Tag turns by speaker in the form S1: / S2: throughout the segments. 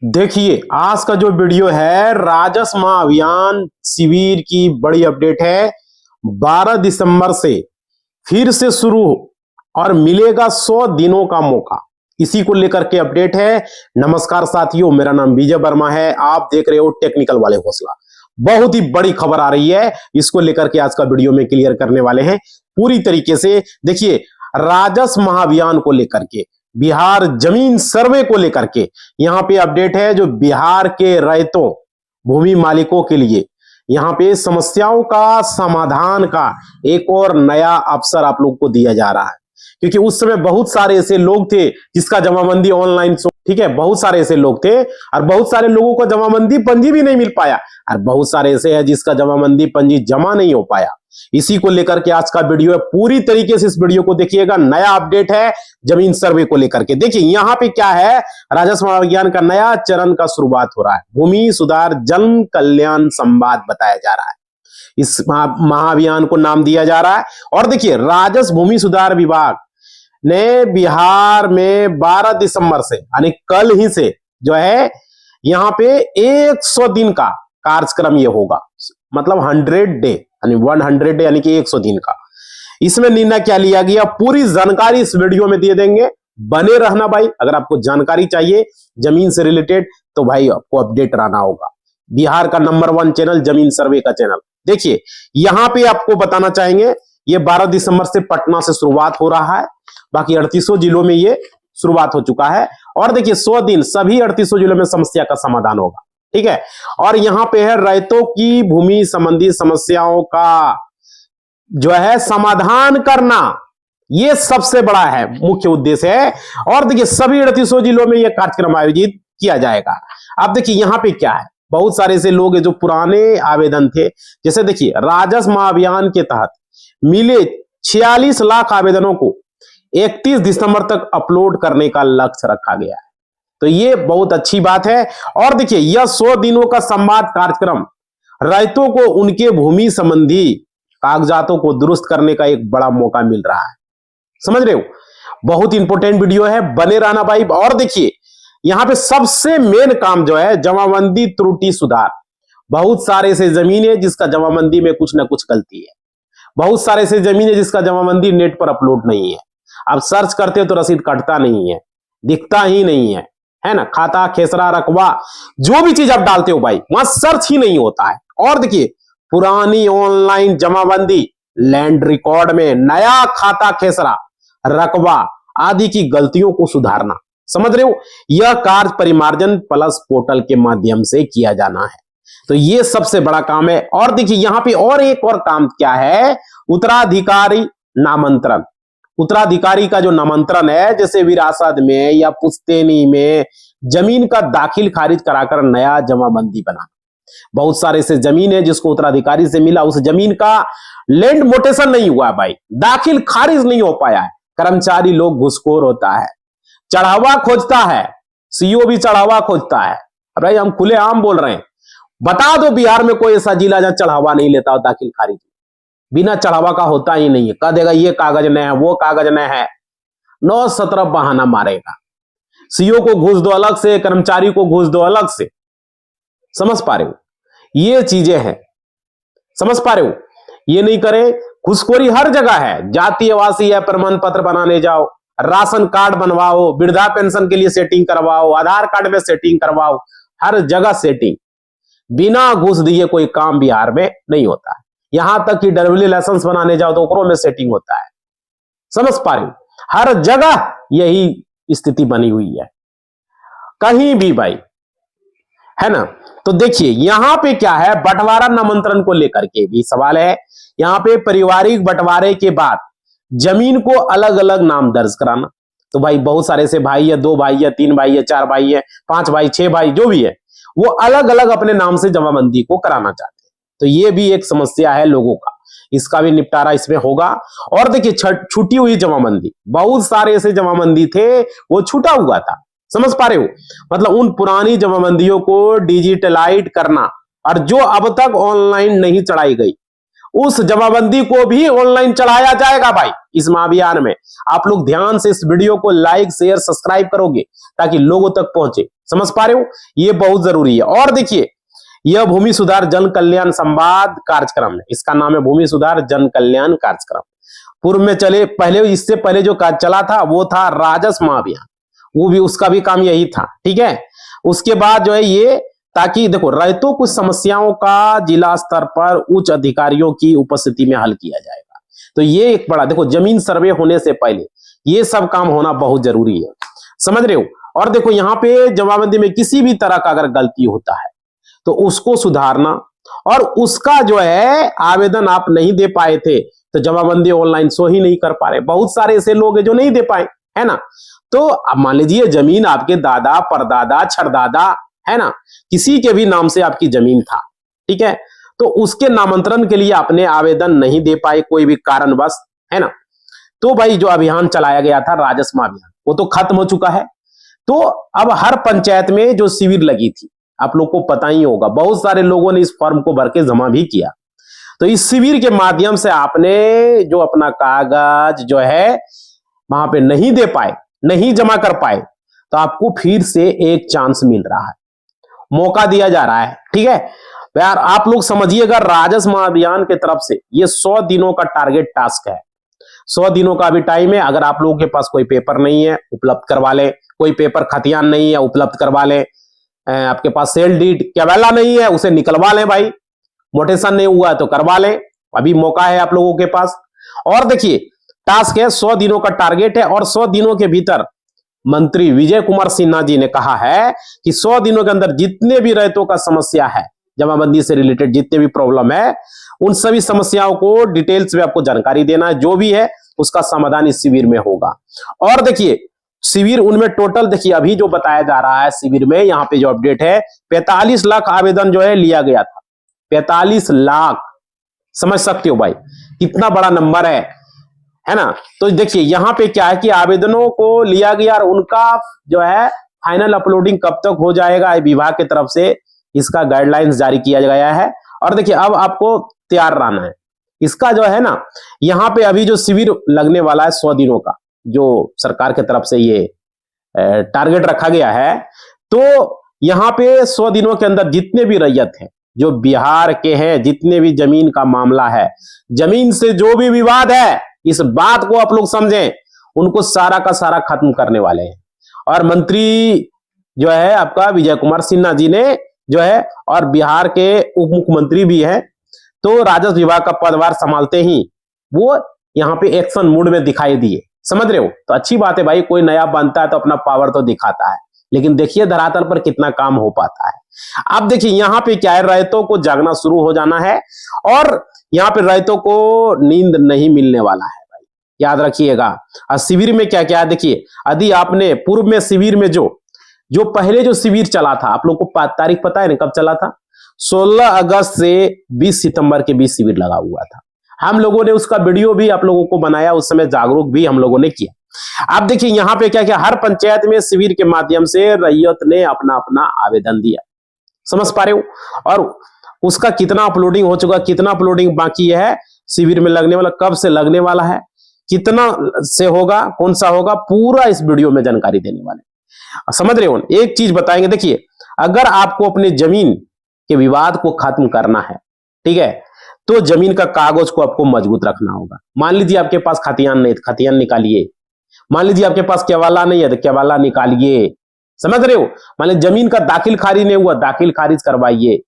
S1: देखिए आज का जो वीडियो है राजस्व महाअभियान शिविर की बड़ी अपडेट है। 12 दिसंबर से फिर से शुरू और मिलेगा 100 दिनों का मौका, इसी को लेकर के अपडेट है। नमस्कार साथियों, मेरा नाम विजय वर्मा है, आप देख रहे हो टेक्निकल वाले हौसला। बहुत ही बड़ी खबर आ रही है, इसको लेकर के आज का वीडियो में क्लियर करने वाले हैं पूरी तरीके से। देखिए राजस्व महाअभियान को लेकर के, बिहार जमीन सर्वे को लेकर के यहाँ पे अपडेट है। जो बिहार के रैयतों भूमि मालिकों के लिए यहाँ पे समस्याओं का समाधान का एक और नया अवसर आप लोग को दिया जा रहा है, क्योंकि उस समय बहुत सारे ऐसे लोग थे जिसका जमाबंदी ऑनलाइन, ठीक है, बहुत सारे ऐसे लोग थे और बहुत सारे लोगों को जमाबंदी पंजी भी नहीं मिल पाया और बहुत सारे ऐसे हैं जिसका जमाबंदी पंजी जमा नहीं हो पाया। इसी को लेकर के आज का वीडियो है, पूरी तरीके से इस वीडियो को देखिएगा। नया अपडेट है जमीन सर्वे को लेकर के। देखिए यहाँ पे क्या है, राजस्व महाअभियान का नया चरण का शुरुआत हो रहा है। भूमि सुधार जन कल्याण संवाद बताया जा रहा है, इस महाअभियान को नाम दिया जा रहा है। और देखिए राजस्व भूमि सुधार विभाग ने बिहार में 12 दिसंबर से यानी कल ही से जो है यहाँ पे 100 दिन का कार्यक्रम ये होगा, मतलब 100 डे यानी 100 डे यानी कि 100 दिन का। इसमें निर्णय क्या लिया गया, पूरी जानकारी इस वीडियो में दे देंगे, बने रहना भाई। अगर आपको जानकारी चाहिए जमीन से रिलेटेड तो भाई आपको अपडेट रहना होगा। बिहार का नंबर 1 चैनल जमीन सर्वे का चैनल। देखिए यहां पे आपको बताना चाहेंगे, ये 12 दिसंबर से पटना से शुरुआत हो रहा है, बाकी 38 जिलों में ये शुरुआत हो चुका है। और देखिए 100 दिन सभी 38 जिलों में समस्या का समाधान होगा, ठीक है। और यहां पे है रैयतों की भूमि संबंधी समस्याओं का जो है समाधान करना, ये सबसे बड़ा है, मुख्य उद्देश्य है। और देखिए सभी 38 जिलों में यह कार्यक्रम आयोजित किया जाएगा। अब देखिए यहां पे क्या है, बहुत सारे ऐसे लोग हैं जो पुराने आवेदन थे, जैसे देखिए राजस्व महाअभियान के तहत मिले 46 लाख आवेदनों को 31 दिसंबर तक अपलोड करने का लक्ष्य रखा गया है, तो ये बहुत अच्छी बात है। और देखिए यह 100 दिनों का संवाद कार्यक्रम रैयतों को उनके भूमि संबंधी कागजातों को दुरुस्त करने का एक बड़ा मौका मिल रहा है, समझ रहे हो। बहुत इंपॉर्टेंट वीडियो है, बने रहना भाई। और देखिए यहां पे सबसे मेन काम जो है जमाबंदी त्रुटि सुधार। बहुत सारे ऐसे जमीन है जिसका जमाबंदी में कुछ ना कुछ गलती है, बहुत सारे ऐसे जमीन है जिसका जमाबंदी नेट पर अपलोड नहीं है। आप सर्च करते हो तो रसीद कटता नहीं है, दिखता ही नहीं है ना। खाता खेसरा रकबा जो भी चीज आप डालते हो भाई वहां सर्च ही नहीं होता है। और देखिए पुरानी ऑनलाइन जमाबंदी लैंड रिकॉर्ड में नया खाता खेसरा रकबा आदि की गलतियों को सुधारना, समझ रहे हो। यह कार्य परिमार्जन प्लस पोर्टल के माध्यम से किया जाना है, तो ये सबसे बड़ा काम है। और देखिए यहां पे और एक और काम क्या है, उत्तराधिकारी नामांतरण। उत्तराधिकारी का जो नामांतरण है, जैसे विरासत में या पुश्तैनी में जमीन का दाखिल खारिज कराकर नया जमाबंदी बनाना। बहुत सारे ऐसे जमीन है जिसको उत्तराधिकारी से मिला, उस जमीन का लैंड मोटेशन नहीं हुआ भाई, दाखिल खारिज नहीं हो पाया है। कर्मचारी लोग घुसखोर होता है, चढ़ावा खोजता है, सीओ भी चढ़ावा खोजता है। भाई हम खुलेआम बोल रहे हैं, बता दो बिहार में कोई ऐसा जिला जहां चढ़ावा नहीं लेता हो दाखिल खारिज, बिना चढ़ावा का होता ही नहीं है। कह देगा ये कागज न है, वो कागज न है, 9-17 बहाना मारेगा। सीओ को घूस दो अलग से, कर्मचारी को घूस दो अलग से, समझ पा रहे हो, ये चीजें हैं, समझ पा रहे हो। ये नहीं करे, घुसखोरी हर जगह है। जाति आवासीय है, प्रमाण पत्र बनाने जाओ, राशन कार्ड बनवाओ, वृद्धा पेंशन के लिए सेटिंग करवाओ, आधार कार्ड में सेटिंग करवाओ, हर जगह सेटिंग। बिना घूस दिए कोई काम बिहार में नहीं होता है। यहां तक कि ड्राइविंग लाइसेंस बनाने जाओ तो ओकरों में सेटिंग होता है, समझ पा रहे हो। हर जगह यही स्थिति बनी हुई है, कहीं भी भाई, है ना। तो देखिए यहां पे क्या है, बंटवारा नामांतरण को लेकर के भी सवाल है। यहां पे पारिवारिक बंटवारे के बाद जमीन को अलग अलग नाम दर्ज कराना। तो भाई बहुत सारे से भाई है, 2 भाई है, 3 भाई है, 4 भाई है, 5 भाई, 6 भाई, जो भी है वो अलग अलग अपने नाम से जमाबंदी को कराना चाहते हैं, तो ये भी एक समस्या है लोगों का, इसका भी निपटारा इसमें होगा। और देखिए छूटी हुई जमाबंदी, बहुत सारे ऐसे जमाबंदी थे वो छूटा हुआ था, समझ पा रहे हो। मतलब उन पुरानी जमाबंदियों को डिजिटलाइज करना, और जो अब तक ऑनलाइन नहीं चढ़ाई गई उस जमाबंदी को भी ऑनलाइन चलाया जाएगा भाई इस महाअभियान में। आप लोग ध्यान से इस वीडियो को लाइक शेयर सब्सक्राइब करोगे ताकि लोगों तक पहुंचे। समझ पा रहे हो, ये बहुत जरूरी है। और देखिए, यह भूमि सुधार जन कल्याण संवाद कार्यक्रम है, इसका नाम है भूमि सुधार जन कल्याण कार्यक्रम। पूर्व में चले पहले, इससे पहले जो कार्य चला था वो था राजस्व महाअभियान, वो भी उसका भी काम यही था। ठीक है, उसके बाद जो है ये, ताकि देखो रैयतों कुछ समस्याओं का जिला स्तर पर उच्च अधिकारियों की उपस्थिति में हल किया जाएगा। तो ये एक बड़ा, देखो जमीन सर्वे होने से पहले ये सब काम होना बहुत जरूरी है, समझ रहे हो। और देखो यहाँ पे जमाबंदी में किसी भी तरह का अगर गलती होता है तो उसको सुधारना, और उसका जो है आवेदन आप नहीं दे पाए थे तो जमाबंदी ऑनलाइन शो ही नहीं कर पा रहे। बहुत सारे ऐसे लोग हैं जो नहीं दे पाए, है ना। तो अब मान लीजिए जमीन आपके दादा परदादा छरदादा, है ना, किसी के भी नाम से आपकी जमीन था, ठीक है, तो उसके नामांतरण के लिए आपने आवेदन नहीं दे पाए कोई भी कारणवश, है ना। तो भाई जो अभियान चलाया गया था राजस्व अभियान, वो तो खत्म हो चुका है। तो अब हर पंचायत में जो शिविर लगी थी, आप लोग को पता ही होगा, बहुत सारे लोगों ने इस फॉर्म को भर के जमा भी किया। तो इस शिविर के माध्यम से आपने जो अपना कागज जो है वहां पे नहीं दे पाए, नहीं जमा कर पाए, तो आपको फिर से एक चांस मिल रहा है, मौका दिया जा रहा है। ठीक है यार, आप लोग समझिएगा, राजस्व महाअभियान की तरफ से ये 100 दिनों का टारगेट टास्क है। 100 दिनों का अभी टाइम है। अगर आप लोगों के पास कोई पेपर नहीं है उपलब्ध करवा ले, कोई पेपर खतियान नहीं है उपलब्ध करवा ले, आपके पास सेल डीड कैवेला नहीं है उसे निकलवा लें भाई, मोटेशन नहीं हुआ तो करवा लें, अभी मौका है आप लोगों के पास। और देखिए टास्क है, 100 दिनों का टारगेट है, और 100 दिनों के भीतर मंत्री विजय कुमार सिन्हा जी ने कहा है कि 100 दिनों के अंदर जितने भी रैयतों का समस्या है, जमाबंदी से रिलेटेड जितने भी प्रॉब्लम है, उन सभी समस्याओं को डिटेल्स में आपको जानकारी देना है, जो भी है उसका समाधान इस शिविर में होगा। और देखिए शिविर उनमें टोटल, देखिए अभी जो बताया जा रहा है शिविर में, यहाँ पे जो अपडेट है 45 लाख आवेदन जो है लिया गया था। 45 लाख, समझ सकते हो भाई कितना बड़ा नंबर है ना। तो देखिए यहाँ पे क्या है कि आवेदनों को लिया गया और उनका जो है फाइनल अपलोडिंग कब तक हो जाएगा, विभाग की तरफ से इसका गाइडलाइंस जारी किया गया है। और देखिए अब आपको तैयार रहना है इसका जो है ना, यहाँ पे अभी जो शिविर लगने वाला है 100 दिनों का, जो सरकार की तरफ से ये टारगेट रखा गया है, तो यहाँ पे 100 दिनों के अंदर जितने भी रैयत हैं जो बिहार के हैं, जितने भी जमीन का मामला है, जमीन से जो भी विवाद है, इस बात को आप लोग समझें, उनको सारा का सारा खत्म करने वाले हैं। और मंत्री जो है आपका विजय कुमार सिन्हा जी ने जो है, और बिहार के उप मुख्यमंत्री भी हैं, तो राजस्व विभाग का पदभार संभालते ही वो यहाँ पे एक्शन मूड में दिखाई दिए, समझ रहे हो। तो अच्छी बात है भाई, कोई नया बनता है तो अपना पावर तो दिखाता है, लेकिन देखिए धरातल पर कितना काम हो पाता है। अब देखिए यहाँ पे क्या है, रैयतों को जागना शुरू हो जाना है, और यहाँ पे रैयतों को नींद नहीं मिलने वाला है भाई, याद रखिएगा। और शिविर में क्या क्या है, देखिए यदि आपने पूर्व में शिविर में जो पहले जो शिविर चला था, आप लोग को तारीख पता है ना कब चला था, 16 अगस्त से 20 सितंबर के बीच शिविर लगा हुआ था। हम लोगों ने उसका वीडियो भी आप लोगों को बनाया, उस समय जागरूक भी हम लोगों ने किया। अब देखिए यहाँ पे क्या क्या, हर पंचायत में शिविर के माध्यम से रैयत ने अपना अपना आवेदन दिया, समझ पा रहे हो। और उसका कितना अपलोडिंग हो चुका, कितना अपलोडिंग बाकी है, शिविर में लगने वाला, कब से लगने वाला है, कितना से होगा, कौन सा होगा, पूरा इस वीडियो में जानकारी देने वाले, समझ रहे हो। एक चीज बताएंगे, देखिए अगर आपको अपने जमीन के विवाद को खत्म करना है, ठीक है, तो जमीन का कागज को आपको मजबूत रखना होगा। मान लीजिए आपके पास खतियान नहीं, खतियान निकालिए। मान लीजिए आपके पास केवाला नहीं है तो केवाला निकालिए, समझ रहे हो। मान लीजिए जमीन का दाखिल खारिज नहीं हुआ, दाखिल खारिज करवाइए,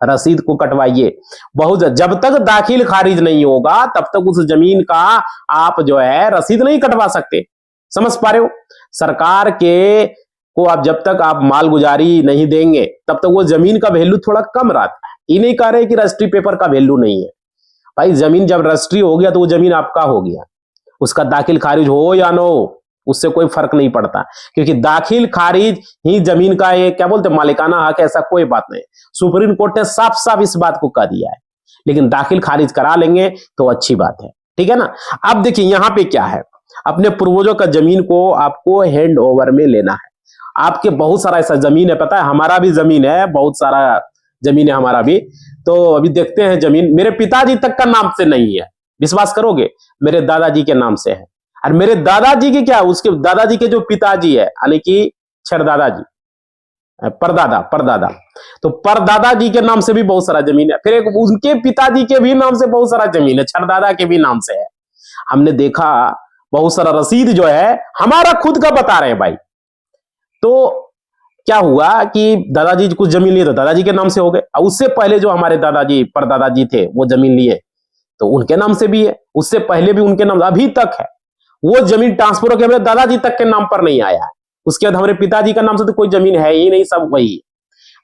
S1: रसीद को कटवाइए। बहुत जब तक दाखिल खारिज नहीं होगा तब तक उस जमीन का आप जो है रसीद नहीं कटवा सकते, समझ पा रहे हो। सरकार के को आप जब तक आप मालगुजारी नहीं देंगे तब तक वो जमीन का वैल्यू थोड़ा कम रहता है। ये नहीं कह रहे कि रजिस्ट्री पेपर का वैल्यू नहीं है भाई, जमीन जब रजिस्ट्री हो गया तो वो जमीन आपका हो गया, उसका दाखिल खारिज हो या ना हो उससे कोई फर्क नहीं पड़ता, क्योंकि दाखिल खारिज ही जमीन का ये क्या बोलते मालिकाना हक, ऐसा कोई बात नहीं। सुप्रीम कोर्ट ने साफ साफ इस बात को कह दिया है, लेकिन दाखिल खारिज करा लेंगे तो अच्छी बात है, ठीक है ना। अब देखिए यहाँ पे क्या है, अपने पूर्वजों का जमीन को आपको हैंड ओवर में लेना है। आपके बहुत सारा ऐसा जमीन है, पता है हमारा भी जमीन है बहुत सारा, जमीन है हमारा भी। तो अभी देखते हैं जमीन मेरे पिताजी तक का नाम से नहीं है, विश्वास करोगे, मेरे दादाजी के नाम से है। और मेरे दादाजी की क्या, उसके दादाजी के जो पिताजी है यानी कि छरदादाजी, परदादा परदादा, तो परदादा जी के नाम से भी बहुत सारा जमीन है। फिर एक उनके पिताजी के भी नाम से बहुत सारा जमीन है, छरदादा के भी नाम से है। हमने देखा बहुत सारा रसीद जो है हमारा खुद का बता रहे हैं भाई। तो क्या हुआ कि दादाजी कुछ जमीन लिए तो दादाजी के नाम से हो गए, और उससे पहले जो हमारे दादाजी परदादाजी थे वो जमीन लिए तो उनके नाम से भी है, उससे पहले भी उनके नाम अभी तक है। वो जमीन ट्रांसफर होकर हमारे दादाजी तक के नाम पर नहीं आया है। उसके बाद हमारे पिताजी का नाम से तो कोई जमीन है ही नहीं, सब वही।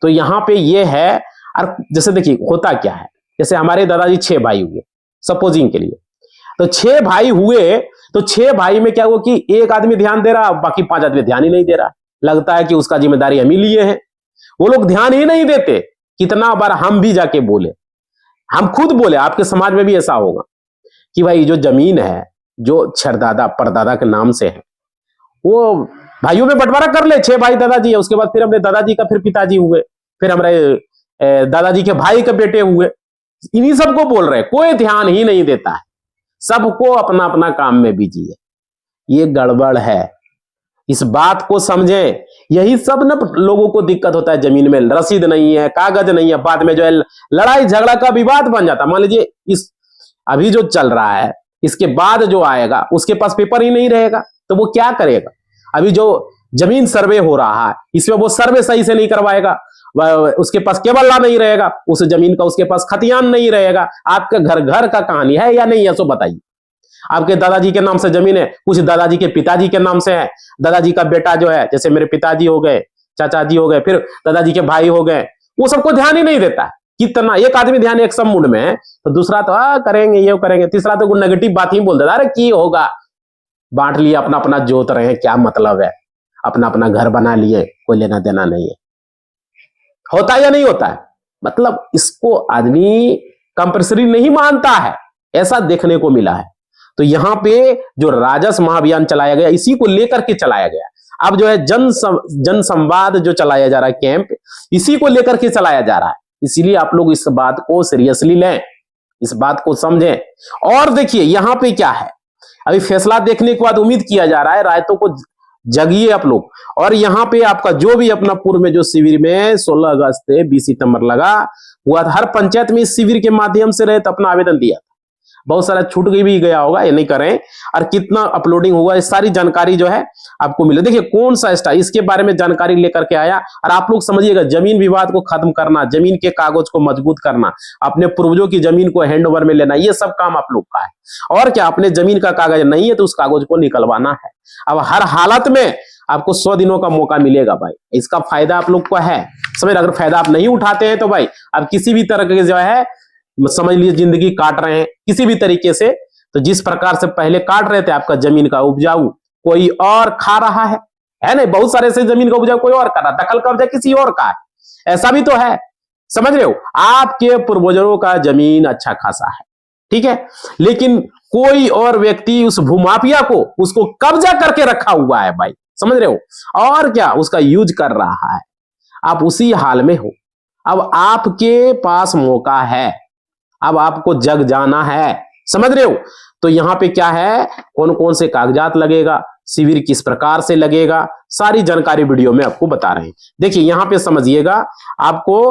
S1: तो यहाँ पे ये है। और जैसे देखिए होता क्या है, जैसे हमारे दादाजी 6 भाई हुए सपोजिंग के लिए, तो 6 भाई हुए तो 6 भाई में क्या हुआ कि एक आदमी ध्यान दे रहा, बाकी 5 आदमी ध्यान ही नहीं दे रहा। लगता है कि उसका जिम्मेदारी हम ही लिए हैं, वो लोग ध्यान ही नहीं देते। कितना बार हम भी जाके बोले, हम खुद बोले, आपके समाज में भी ऐसा होगा कि भाई जो जमीन है जो छरदादा परदादा के नाम से है वो भाइयों में बंटवारा कर ले। 6 भाई दादाजी है, उसके बाद फिर हमने दादाजी का फिर पिताजी हुए, फिर हमारे दादाजी के भाई के बेटे हुए। इन्हीं सबको बोल रहे, कोई ध्यान ही नहीं देता है, सबको अपना अपना काम में बिजी है। ये गड़बड़ है, इस बात को समझे। यही सब न लोगों को दिक्कत होता है, जमीन में रसीद नहीं है, कागज नहीं है, बाद में जो है लड़ाई झगड़ा का विवाद बन जाता। मान लीजिए इस अभी जो चल रहा है, इसके बाद जो आएगा उसके पास पेपर ही नहीं रहेगा तो वो क्या करेगा। अभी जो जमीन सर्वे हो रहा है इसमें वो सर्वे सही से नहीं करवाएगा, उसके पास केवल नहीं रहेगा, उस जमीन का उसके पास खतियान नहीं रहेगा। आपका घर घर का कहानी है या नहीं है, सो बताइए। आपके दादाजी के नाम से जमीन है, कुछ दादाजी के पिताजी के नाम से है, दादाजी का बेटा जो है, जैसे मेरे पिताजी हो गए, चाचा जी हो गए, फिर दादाजी के भाई हो गए, वो सबको ध्यान ही नहीं देता। कितना एक आदमी ध्यान एक सब मूड में है तो दूसरा तो करेंगे ये करेंगे, तीसरा तो नेगेटिव बात ही बोल देता, अरे की होगा, बांट लिया, अपना अपना जोत रहे हैं, क्या मतलब है, अपना अपना घर बना लिए, कोई लेना देना नहीं है। होता या नहीं होता है, मतलब इसको आदमी कंपल्सरी नहीं मानता है, ऐसा देखने को मिला है। तो यहां पे जो राजस्व महाअभियान चलाया गया इसी को लेकर के चलाया गया। अब जो है जन संवाद जो चलाया जा रहा है, कैंप, इसी को लेकर के चलाया जा रहा है। इसीलिए आप लोग इस बात को सीरियसली लें, इस बात को समझें। और देखिए यहां पे क्या है, अभी फैसला देखने के बाद उम्मीद किया जा रहा है, रायतों को जगिए आप लोग। और यहाँ पे आपका जो भी अपना पूर्व में जो शिविर में 16 अगस्त से 20 सितंबर लगा हुआ था, हर पंचायत में इस शिविर के माध्यम से रहे तो अपना आवेदन दिया था। बहुत सारा छूट भी गया होगा, ये नहीं करें, और कितना अपलोडिंग हुआ, ये सारी जानकारी जो है आपको मिले। देखिए कौन सा स्टाइल, इसके बारे में जानकारी लेकर के आया। और आप लोग समझिएगा, जमीन विवाद को खत्म करना, जमीन के कागज को मजबूत करना, अपने पूर्वजों की जमीन को हैंड ओवर में लेना, ये सब काम आप लोग का है। और क्या, अपने जमीन का कागज नहीं है तो उस कागज को निकलवाना है। अब हर हालत में आपको 100 दिनों का मौका मिलेगा भाई, इसका फायदा आप लोग को है। समझ, अगर फायदा आप नहीं उठाते हैं तो भाई आप किसी भी तरह के जो है समझ लीजिए जिंदगी काट रहे हैं किसी भी तरीके से। तो जिस प्रकार से पहले काट रहे थे आपका जमीन का उपजाऊ, कोई और खा रहा है नहीं, बहुत सारे से जमीन का उपजाऊ कोई और कर रहा, दखल कब्जा किसी और का है, ऐसा भी तो है। समझ रहे हो, आपके पूर्वजों का जमीन अच्छा खासा है, ठीक है, लेकिन कोई और व्यक्ति उस भूमाफिया को उसको कब्जा करके रखा हुआ है भाई, समझ रहे हो, और क्या उसका यूज कर रहा है। आप उसी हाल में हो। अब आपके पास मौका है, अब आपको जग जाना है, समझ रहे हो। तो यहां पे क्या है, कौन कौन से कागजात लगेगा, शिविर किस प्रकार से लगेगा, सारी जानकारी वीडियो में आपको बता रहे हैं। देखिए यहां पे समझिएगा, आपको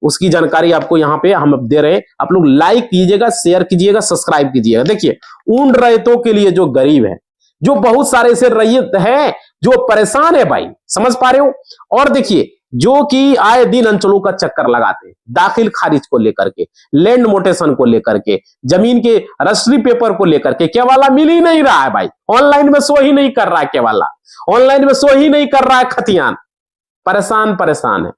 S1: उसकी जानकारी आपको यहां पे हम दे रहे हैं। आप लोग लाइक कीजिएगा, शेयर कीजिएगा, सब्सक्राइब कीजिएगा। देखिए उन रैयतों के लिए जो गरीब है, जो बहुत सारे ऐसे रैयत है जो परेशान है भाई, समझ पा रहे हो। और देखिए जो कि आए दिन अंचलों का चक्कर लगाते हैं, दाखिल खारिज को लेकर के, लैंड मोटेशन को लेकर के, जमीन के रजिस्ट्री पेपर को लेकर के, केवाला मिल ही नहीं रहा है भाई, ऑनलाइन में शो ही नहीं कर रहा है केवाला, ऑनलाइन में शो ही नहीं कर रहा है खतियान, परेशान है।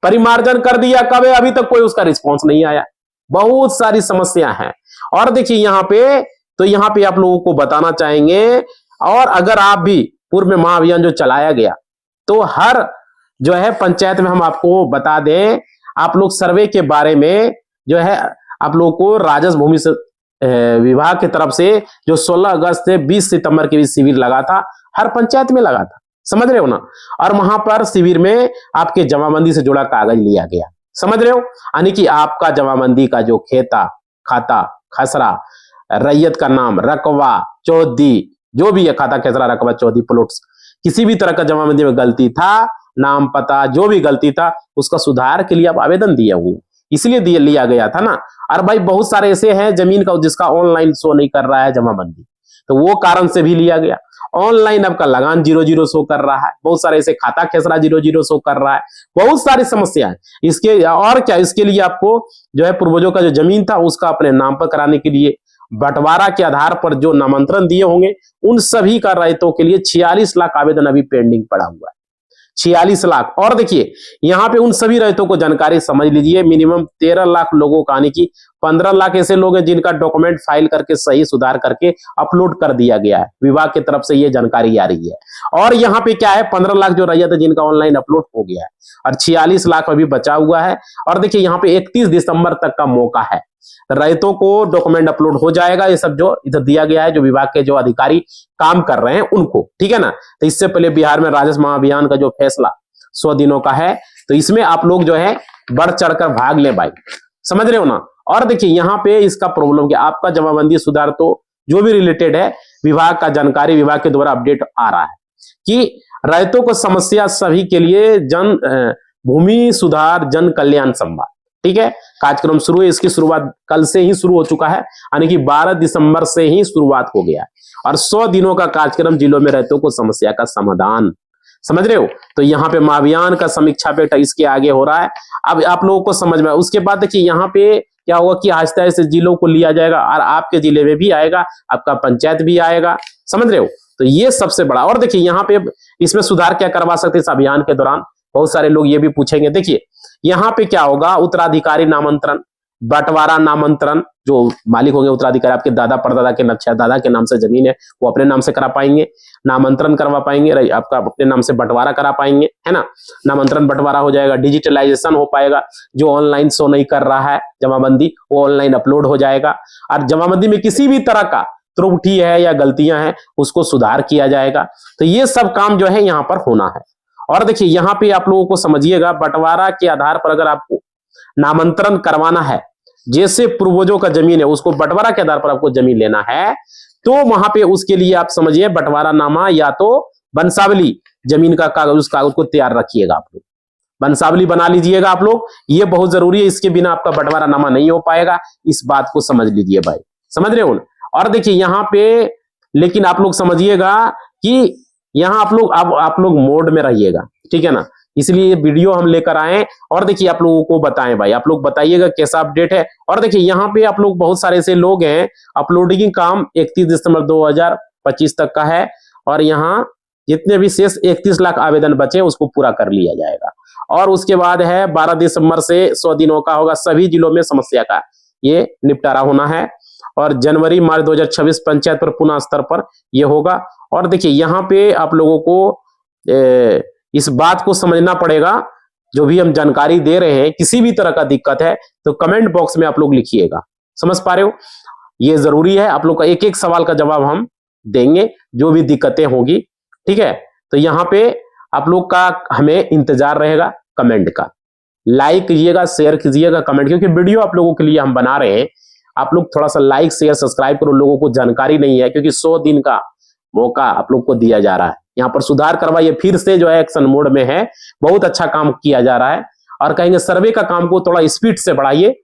S1: परिमार्जन कर दिया कब है, अभी तक कोई उसका रिस्पॉन्स नहीं आया। बहुत सारी समस्या है। और देखिए यहाँ पे आप लोगों को बताना चाहेंगे, और अगर आप भी पूर्व में महाअभियान जो चलाया गया तो हर जो है पंचायत में हम आपको बता दें, आप लोग सर्वे के बारे में जो है आप लोगों को राजस्व भूमि विभाग की तरफ से जो 16 अगस्त से 20 सितंबर के बीच शिविर लगा था, हर पंचायत में लगा था, समझ रहे हो ना। और वहां पर शिविर में आपके जमाबंदी से जुड़ा कागज लिया गया, समझ रहे हो, यानी कि आपका जमाबंदी का जो खाता खाता खसरा, रैयत का नाम, रकबा, चौहदी, जो भी है खाता खसरा रकबा चौहदी प्लॉट्स, किसी भी तरह का जमाबंदी में गलती था, नाम पता जो भी गलती था, उसका सुधार के लिए आप आवेदन दिए हुए, इसलिए दिए लिया गया था ना। और भाई बहुत सारे ऐसे हैं जमीन का जिसका ऑनलाइन शो नहीं कर रहा है जमाबंदी, तो वो कारण से भी लिया गया। ऑनलाइन आपका लगान 00 शो कर रहा है, बहुत सारे ऐसे खाता खेसरा 00 शो कर रहा है, बहुत सारी समस्या है इसके। और क्या, इसके लिए आपको जो है पूर्वजों का जो जमीन था उसका अपने नाम पर कराने के लिए बंटवारा के आधार पर जो नामांतरण दिए होंगे उन सभी का रैयतों के लिए 46 लाख आवेदन अभी पेंडिंग पड़ा हुआ है, 46 लाख। और देखिए यहाँ पे उन सभी रैयतों को जानकारी समझ लीजिए, मिनिमम 13 लाख लोगों का, यानी कि 15 लाख ऐसे लोग हैं जिनका डॉक्यूमेंट फाइल करके सही सुधार करके अपलोड कर दिया गया है, विभाग की तरफ से ये जानकारी आ रही है। और यहाँ पे क्या है, 15 लाख जो रैयत है जिनका ऑनलाइन अपलोड हो गया है और 46 लाख अभी बचा हुआ है। और देखिए यहाँ पे 31 दिसंबर तक का मौका है, रैयतों को डॉक्यूमेंट अपलोड हो जाएगा, ये सब जो इधर दिया गया है, जो विभाग के जो अधिकारी काम कर रहे हैं उनको, ठीक है ना। तो इससे पहले बिहार में राजस्व महाअभियान का जो फैसला 100 दिनों का है, तो इसमें आप लोग जो है बढ़ चढ़कर भाग ले भाई, समझ रहे हो ना। और देखिए यहाँ पे इसका प्रॉब्लम क्या, आपका जमाबंदी सुधार तो जो भी रिलेटेड है विभाग का जानकारी विभाग के द्वारा अपडेट आ रहा है कि रैयतों को समस्या सभी के लिए जन भूमि सुधार जन कल्याण संवाद, ठीक है, कार्यक्रम शुरू है। इसकी शुरुआत कल से ही शुरू हो चुका है, यानी कि 12 दिसंबर से ही शुरुआत हो गया है। और 100 दिनों का कार्यक्रम जिलों में रैयतों को समस्या का समाधान, समझ रहे हो। तो यहाँ पे महाअभियान का समीक्षा बेटा इसके आगे हो रहा है, अब आप लोगों को समझ में। उसके बाद देखिए यहाँ पे क्या होगा कि आहिस्ता आहिस्ता जिलों को लिया जाएगा और आपके जिले में भी आएगा, आपका पंचायत भी आएगा, समझ रहे हो। तो ये सबसे बड़ा। और देखिए यहाँ पे इसमें सुधार क्या करवा सकते इस अभियान के दौरान, बहुत सारे लोग ये भी पूछेंगे। देखिए यहाँ पे क्या होगा, उत्तराधिकारी नामांतरण, बंटवारा नामांतरण, जो मालिक होंगे उत्तराधिकारी, आपके दादा परदादा के नक्शा दादा के नाम से जमीन है वो अपने नाम से करा पाएंगे, नामांतरण करवा पाएंगे, आपका अपने नाम से बंटवारा करा पाएंगे, है ना। नामांतरण बंटवारा हो जाएगा, डिजिटलाइजेशन हो पाएगा, जो ऑनलाइन शो नहीं कर रहा है जमाबंदी वो ऑनलाइन अपलोड हो जाएगा। और जमाबंदी में किसी भी तरह का त्रुटि है या गलतियां हैं उसको सुधार किया जाएगा। तो ये सब काम जो है यहाँ पर होना है। और देखिए यहाँ पे आप लोगों को समझिएगा, बंटवारा के आधार पर अगर आपको नामांतरण करवाना है, जैसे पूर्वजों का जमीन है उसको बंटवारा के आधार पर आपको जमीन लेना है, तो वहां पे उसके लिए आप समझिए बंटवारा नामा या तो वंशावली जमीन का कागज, उस कागज को तैयार रखिएगा आप लोग, वंशावली बना लीजिएगा आप लोग, ये बहुत जरूरी है, इसके बिना आपका बंटवारा नामा नहीं हो पाएगा, इस बात को समझ लीजिए भाई, समझ रहे हो। और देखिए यहाँ पे लेकिन आप लोग समझिएगा कि यहाँ आप लोग मोड में रहिएगा, ठीक है ना, इसलिए ये वीडियो हम लेकर आए। और देखिए आप लोगों को बताएं भाई, आप लोग बताइएगा कैसा अपडेट है। और देखिए यहाँ पे आप लोग बहुत सारे ऐसे लोग हैं, अपलोडिंग काम 31 दिसंबर 2025 तक का है, और यहाँ जितने भी शेष 31 लाख आवेदन बचे उसको पूरा कर लिया जाएगा। और उसके बाद है 12 दिसंबर से 100 दिनों का होगा, सभी जिलों में समस्या का ये निपटारा होना है। और जनवरी मार्च 2026 पंचायत पर पुनः स्तर पर यह होगा। और देखिए यहाँ पे आप लोगों को इस बात को समझना पड़ेगा, जो भी हम जानकारी दे रहे हैं, किसी भी तरह का दिक्कत है तो कमेंट बॉक्स में आप लोग लिखिएगा, समझ पा रहे हो, ये जरूरी है। आप लोग का एक एक सवाल का जवाब हम देंगे, जो भी दिक्कतें होगी, ठीक है। तो यहाँ पे आप लोग का हमें इंतजार रहेगा कमेंट का, लाइक कीजिएगा, शेयर कीजिएगा, कमेंट, क्योंकि वीडियो आप लोगों के लिए हम बना रहे हैं। आप लोग थोड़ा सा लाइक शेयर सब्सक्राइब करो, लोगों को जानकारी नहीं है, क्योंकि 100 दिन का मौका आप लोग को दिया जा रहा है, यहाँ पर सुधार करवाइए, फिर से जो है एक्शन मोड में है, बहुत अच्छा काम किया जा रहा है। और कहेंगे सर्वे का काम को थोड़ा स्पीड से बढ़ाइए।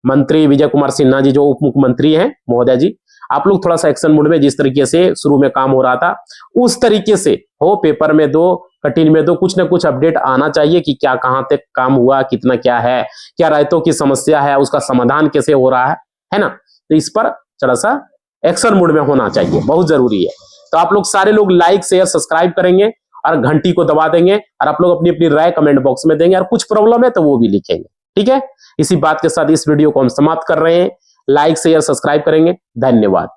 S1: मंत्री विजय कुमार सिन्हा जी जो उप मुख्यमंत्री हैं महोदय जी, आप लोग थोड़ा सा एक्शन मोड में, जिस तरीके से शुरू में काम हो रहा था उस तरीके से हो, पेपर में दो, कटिंग में दो, कुछ ना कुछ अपडेट आना चाहिए कि क्या कहाँ तक काम हुआ, कितना क्या है, क्या रैयतों की समस्या है, उसका समाधान कैसे हो रहा है ना। तो इस पर थोड़ा सा एक्शन मोड में होना चाहिए, बहुत जरूरी है। तो आप लोग सारे लोग लाइक शेयर सब्सक्राइब करेंगे और घंटी को दबा देंगे, और आप लोग अपनी अपनी राय कमेंट बॉक्स में देंगे, और कुछ प्रॉब्लम है तो वो भी लिखेंगे, ठीक है। इसी बात के साथ इस वीडियो को हम समाप्त कर रहे हैं। लाइक शेयर सब्सक्राइब करेंगे, धन्यवाद।